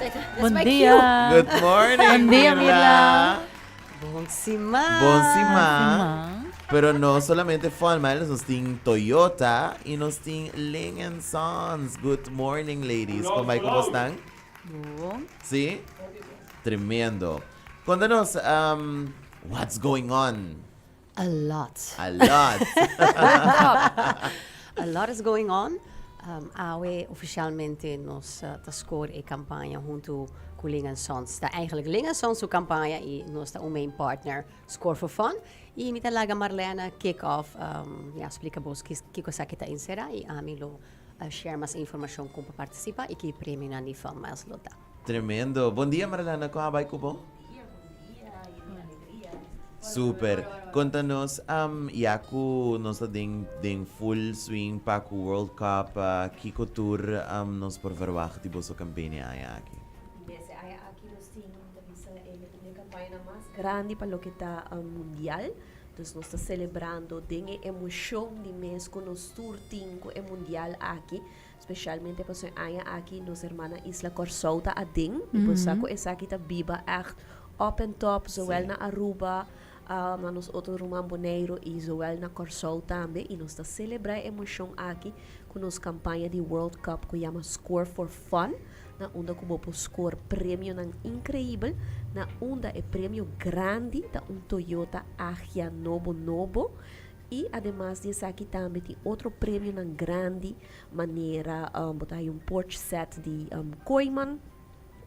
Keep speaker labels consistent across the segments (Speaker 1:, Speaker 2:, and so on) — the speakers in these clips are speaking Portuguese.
Speaker 1: Bom
Speaker 2: my
Speaker 1: dia.
Speaker 3: Good morning,
Speaker 1: Bom dia, Mila.
Speaker 2: Bom simã.
Speaker 3: Bom simã.
Speaker 1: Simã.
Speaker 3: Pero no solamente Fun Miles, nos ting Toyota y nos ting Ling Sons. Good morning, ladies. ¿Cómo están?
Speaker 1: Bom.
Speaker 3: ¿Sí? Tremendo. Cuéntanos, what's going on?
Speaker 2: A lot.
Speaker 3: A lot.
Speaker 2: A lot is going on. Awe oficialmente nos score e campagne junto com Ling Sons. Eigenlijk Ling Sons su campagne e nos main partner Score for Fun. E mi talaga Marlena kick-off, explica vos que cosa que está insera e amilo share mais informação como participar e que prêmio na Fun mais lota.
Speaker 3: Tremendo. Bom dia, Marlana. ¿Cómo va, Cubo? Super. Contanos, yaku nos den full swing pa ku World Cup, kiko tour nos por verwacht die boso campaña aqui.
Speaker 4: Aqui nós temos uma campanha mais grande para o que está mundial. Então nós estamos celebrando a emoção de mês com nós tour tinco é mundial aqui, especialmente para ser aqui nossa irmã Isla Corsouta a ding, e por saco essa aqui tá biba echt up and top, zowel na Aruba, na nos outro Romão Boneiro e zowel na Corsou também, e nós estamos celebrando a emoção aqui com nossa campanha de World Cup que chama Score for Fun. Na onda como po score prêmio nang incrível, na onda é prêmio grande da Toyota Agya Novo. E además disso aqui também tem outro prêmio nang grande maneira botar Porsche set de Koiman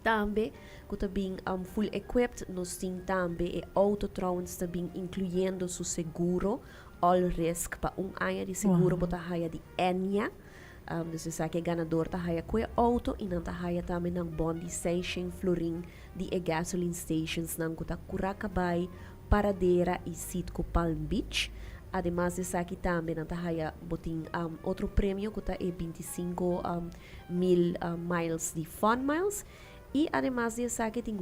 Speaker 4: também que também full equipped nós tem também e auto trouwens também incluindo su seguro all risk para ano de seguro botar haya de Enya. Dus we zeggen ganador ta haya kwe auto e não ta haya também ng bondi 600 florin de gasoline stations ng kuta Kurakabay, Paradera e Sitco Palm Beach. Además de aqui também não ta haya botin outro prêmio kuta 25 mil miles de Fun Miles. E además de aqui tem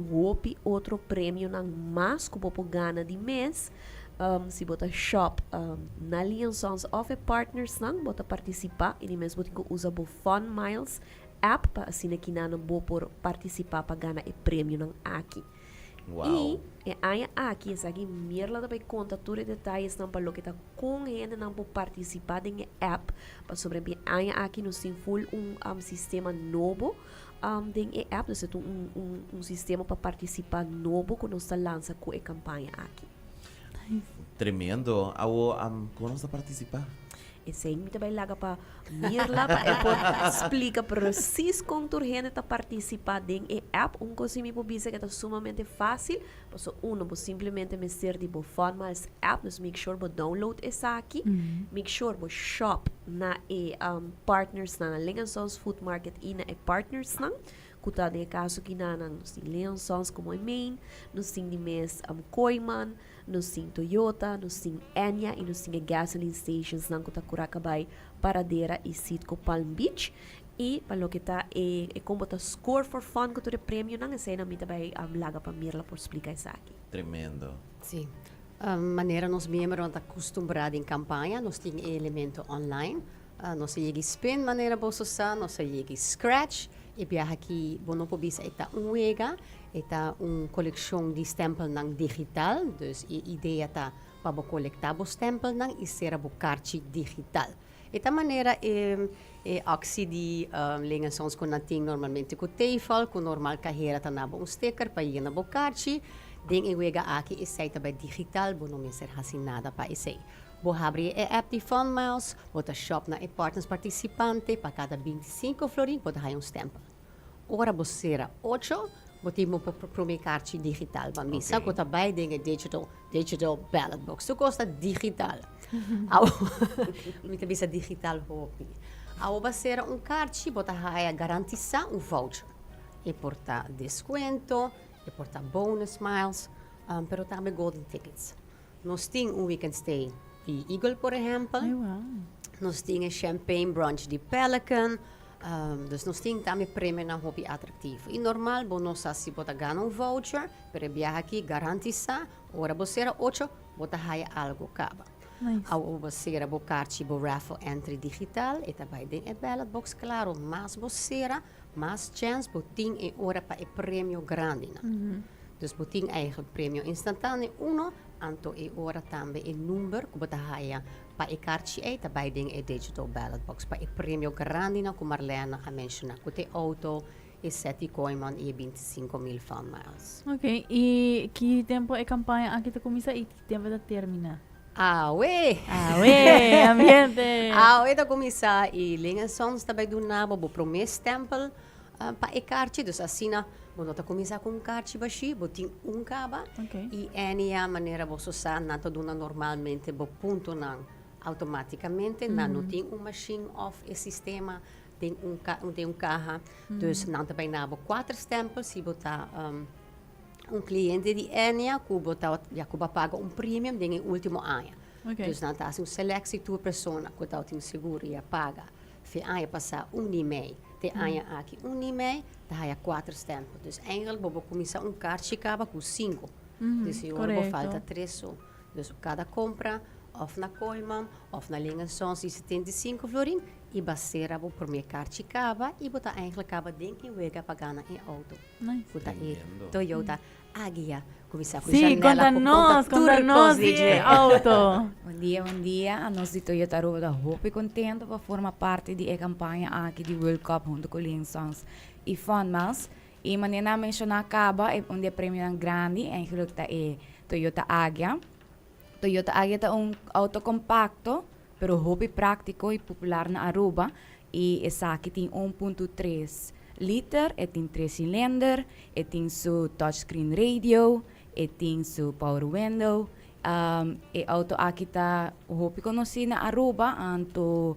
Speaker 4: outro prêmio ng mas kupo gana de mês. Si bota shop na Ling Sons of partners nang bota participar e mesmo botin ko usa bo Fun Miles app pa assim aqui na bo por participar para ganhar e prêmio nang aqui.
Speaker 3: Wow.
Speaker 4: E aí aqui essa aqui mirla também conta tudo detalhes nang palo que tá com ele nang bo participar em app para sobre bem aí aqui no sim full sistema novo den app dus sistema para participar novo que nós lança com a campanha aqui.
Speaker 3: Tremendo. Awo, como nós participar?
Speaker 4: Esse aí me também laga para mirla para explica preciso como tu gente tá participar em app coisa me publica que é sumamente fácil, posso simplesmente me ser de Fun Miles app, nos make sure bo download essa aqui, make sure bo shop na partners na Ling Sons Food Market e na partners na kuta de caso que na nos Ling Sons como main, nos tem de mes Koiman, nos tem Toyota, nos tem Enya e nos tem gasoline stations na kuta Kurakabay, Paradera e Sitco Palm Beach. E para o que está como tá Score for Fun que tu de prêmio na essa na mita vai laga para mirla por explicar isso aqui.
Speaker 3: Tremendo.
Speaker 2: Sim. Maneira nos membros estão acostumados em campanha, nós temos elemento online, nós temos spin maneira bolsa usar, nós temos scratch, e viaja aqui bono po bisa ita wega, ita coleção de stempel nang digital, dus a ideia tá para coletar bo stempel nang isera bo kartje digital. Ita maneira aksi di Ling Sons ko nating normalmente ko tafel, ko normal carreira tá na bo sticker pa na bo kartje. Ding wega aqui isay ta ba digital bono minser hasinada pa isay. Bo abrir a app de Fun Miles, bota shop na partners participante para cada 25 florin bota hay stempel. Ora bosera 8, botimo pro me carte digital, ma mi sa ko tabay ding digital ballot box. So costa digital. Mi bisa digital hopi. Ao basera carte bota hay garantisa voucher. E porta descuento, e porta bonus miles, pero também golden tickets. Nós tem weekend stay de Eagle, por exemplo.
Speaker 1: Wow.
Speaker 2: Nós temos champagne brunch de Pelican. Dus nós temos também prêmio na hobby atrativo. E normal, nós se bota ganhar voucher, para viajar aqui, garantiza, ora você 8, bota haya algo caba.
Speaker 1: Nice.
Speaker 2: Ao você bocarte bo raffle entry digital, e também tem ballot box, claro, mas você mais chance, boting e ora para e prêmio grande. Dus boting eigenlijk prêmio instantâneo, anto e ora também e número que bota haya para e kaartje e tabay ding e digital ballot box para e prêmio grande na como Marlena a mencionar, que te auto e 7 coiman e 25,000 fan miles.
Speaker 1: Ok, e que tempo é campanha aqui te começa e que tempo da termina?
Speaker 2: Awe!
Speaker 1: Ué, ambiente!
Speaker 2: Awe da começar e linha sons também do nabo, bo promes temple para e kaartje, dus assina, bo nota começar com kaartje baixi, boting kaba,
Speaker 1: Ok.
Speaker 2: e enia maneira bo sa nato duna normalmente bo punto nang automaticamente, na no ting machine off e sistema, tem carro, dus não também nabo 4 stempels, se botar cliente de Enia, que botar já paga premium tem último ano.
Speaker 1: Ok.
Speaker 2: Dus não tá selectie tua persona, que tá tem seguro e paga. Fe ano passar e-mail, te ano aqui e-mail, tá 4 stempels. Dus eigenlijk bobo começar kaartje caba com 5. Dus eu vou falta 3 só. Dus cada compra of na Coiman, of na linha são 75 florin, e basera bo por minha kaartje caba, e botar eigenlijk caba dentro e wega pagana em auto.
Speaker 1: Nice.
Speaker 2: Botar e
Speaker 3: Tremendo.
Speaker 2: Toyota Águia, começar com
Speaker 1: Sí, conta-nos de auto.
Speaker 5: Bom dia. A nós de Toyota Aruba da Hope contento para formar parte da campanha aqui de World Cup junto com Lean Songs e Funmas. E maneira mencionar acaba é um prêmio grande, eigenlijk tá é Toyota Águia. Toyota Águia é auto compacto, pero hobby prático e popular na Aruba. E essa aqui tem 1.3 liter, tem 3 cilindros, tem seu touchscreen radio, tem seu power window. E auto aqui tá hobby conhecido na Aruba, anto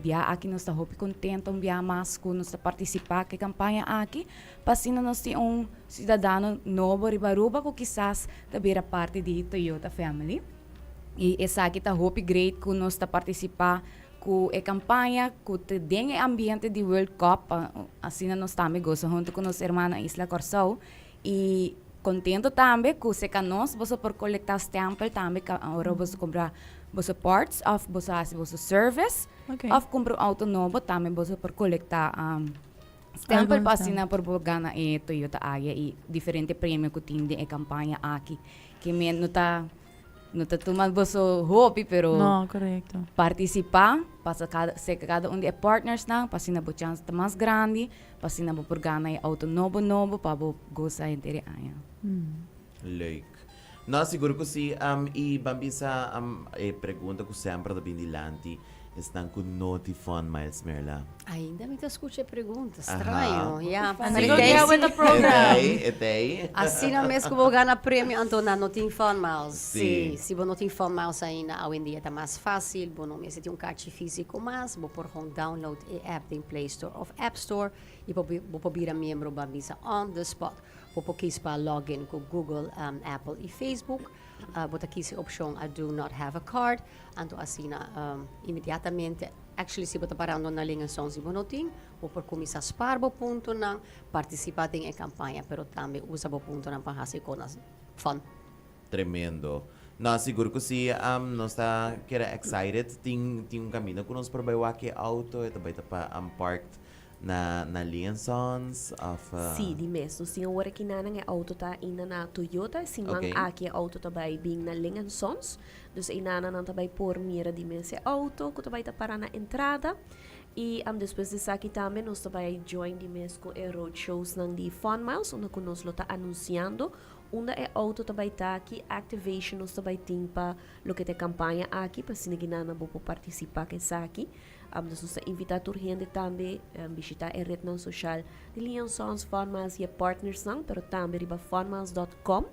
Speaker 5: bia aqui nós tá hobby contento, bia mais com nós participar que campanha aqui, pasina nós tem cidadão novo riba Aruba que quizás também era parte de Toyota Family. E essa aqui tá hobby great com nós participar com a campanha que tem o ambiente de World Cup, assim nós também gostamos junto com nossa irmã Isla Corsão e contento também que se nós você por coletar stamp também agora você comprar você parts of você service
Speaker 1: Ok.
Speaker 5: of comprar auto novo também você por coletar stamp
Speaker 1: Algum
Speaker 5: para
Speaker 1: stamp.
Speaker 5: assinar por ganhar e Toyota Aya e diferente prêmio que tem de campanha aqui que me não tá tomando você hobby pero
Speaker 1: No, correcto.
Speaker 5: participar, para cada um de partners na, para sina bo chance mais grande, para sina bo por ganhar auto novo, para bo gostar inteira aya.
Speaker 3: Leuk. Nou, siguro ko si i bambisa pergunta ko sempre da binilanti estão com noti fun Miles Merla.
Speaker 2: Ainda me escuta perguntas,
Speaker 3: Aham.
Speaker 2: estranho. Yeah.
Speaker 1: Assim que é with the program.
Speaker 3: Etei.
Speaker 2: Assim na mês que vou ganhar prêmio, então não tem fan miles.
Speaker 3: Sim.
Speaker 2: Se você não tem fan miles ainda, hoje em dia está mais fácil. Você não precisa ter cartão físico mais, você pode download a app em Play Store ou App Store e você pode virar membro da Visa on the spot. Você pode quis para login com Google, Apple e Facebook. Você quis a opção I do not have a card. Então assim, imediatamente, actually, se você parando na linha são se você não tem, você pode começar a spar o ponto na participar em campanha, pero também usa o ponto na para fazer com as fun.
Speaker 3: Tremendo. No, siguro ko si nós está kera excited ting caminho que nós por bawa que auto ito ba pa parked na liaisons of
Speaker 4: Sim, de mesmo. Sim, agora que não é auto tá ainda na Toyota, sim,
Speaker 3: Ok.
Speaker 4: aqui auto também bem na linha Sons. Dus ainda não também por mira de mesmo auto, que também tá para na entrada. E depois disso aqui também nós também join de mesmo com o roadshows ng de Fun Miles, onde nós lo tá anunciando. Onde é auto também tá aqui, activation nós também tem para lo que te campanha aqui, para se ninguém não pode participar que está aqui. Dus nós invitar a gente também a visitar a rede social de Lean Sons Funmiles e partners não, pero também riba funmiles.com.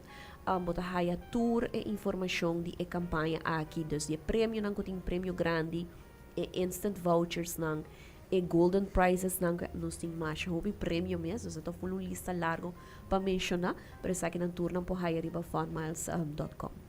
Speaker 4: Bota haya tour e informação de campanha aqui, dus de prêmio não tem prêmio grande, e instant vouchers não, e golden prizes não, nós tem mais hobby prêmio mesmo, então foi uma lista largo para mencionar, pero sa akin ang tour não por haya riba funmiles.com.